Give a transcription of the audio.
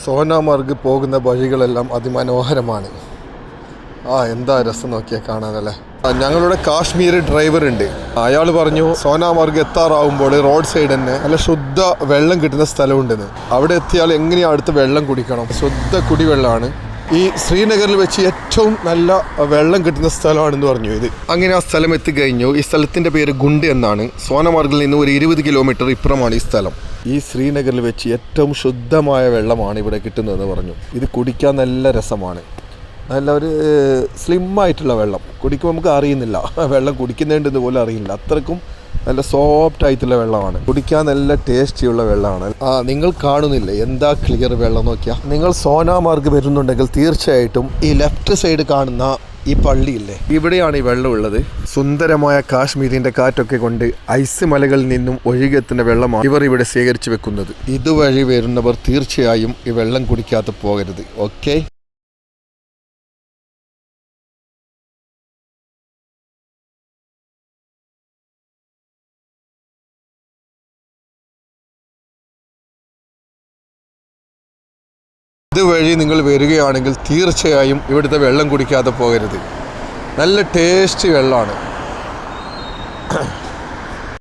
സോനാമാർഗ് പോകുന്ന വഴികളെല്ലാം അതിമനോഹരമാണ്. എന്താ രസം നോക്കിയാൽ കാണാനല്ലേ. ഞങ്ങളുടെ കാശ്മീർ ഡ്രൈവർ ഉണ്ട്. അയാൾ പറഞ്ഞു സോനാമാർഗ് എത്താറാവുമ്പോൾ റോഡ് സൈഡ് തന്നെ നല്ല ശുദ്ധ വെള്ളം കിട്ടുന്ന സ്ഥലമുണ്ടെന്ന്. അവിടെ എത്തിയാൽ എങ്ങനെയാണ് അടുത്ത് വെള്ളം കുടിക്കണം. ശുദ്ധ കുടിവെള്ളമാണ്. ഈ ശ്രീനഗറിൽ വെച്ച് ഏറ്റവും നല്ല വെള്ളം കിട്ടുന്ന സ്ഥലമാണെന്ന് പറഞ്ഞു. ഇത് അങ്ങനെ ആ സ്ഥലം എത്തിക്കഴിഞ്ഞു. ഈ സ്ഥലത്തിൻ്റെ പേര് ഗുണ്ട് എന്നാണ്. സോനാമാർഗിൽ നിന്ന് ഒരു 20 കിലോമീറ്റർ ഇപ്പുറമാണ് ഈ സ്ഥലം. ഈ ശ്രീനഗറിൽ വെച്ച് ഏറ്റവും ശുദ്ധമായ വെള്ളമാണ് ഇവിടെ കിട്ടുന്നതെന്ന് പറഞ്ഞു. ഇത് കുടിക്കാൻ നല്ല രസമാണ്. നല്ല ഒരു സ്ലിമ്മായിട്ടുള്ള വെള്ളം കുടിക്കുമ്പോൾ നമുക്ക് അറിയുന്നില്ല, വെള്ളം കുടിക്കുന്നുണ്ടെന്ന് പോലും അറിയില്ല. അത്രക്കും നല്ല സോഫ്റ്റ് ആയിട്ടുള്ള വെള്ളമാണ്. കുടിക്കാൻ നല്ല ടേസ്റ്റിയുള്ള വെള്ളമാണ്. നിങ്ങൾ കാണുന്നില്ലേ എന്താ ക്ലിയർ വെള്ളം നോക്കിയാൽ. നിങ്ങൾ സോനാമാർഗ് വരുന്നുണ്ടെങ്കിൽ തീർച്ചയായിട്ടും ഈ ലെഫ്റ്റ് സൈഡ് കാണുന്ന ഈ പള്ളിയില്ലേ, ഇവിടെയാണ് ഈ വെള്ളം ഉള്ളത്. സുന്ദരമായ കാശ്മീരിൻ്റെ കാറ്റൊക്കെ കൊണ്ട് ഐസ് മലകളിൽ നിന്നും ഒഴുകിയെത്തുന്ന വെള്ളമാണ് ഇവർ ഇവിടെ ശേഖരിച്ചു വെക്കുന്നത്. ഇതുവഴി വരുന്നവർ തീർച്ചയായും ഈ വെള്ളം കുടിക്കാതെ പോകരുത്. ഓക്കെ. ഇതുവഴി നിങ്ങൾ വരികയാണെങ്കിൽ തീർച്ചയായും ഇവിടുത്തെ വെള്ളം കുടിക്കാതെ പോകരുത്. നല്ല ടേസ്റ്റ് വെള്ളമാണ്.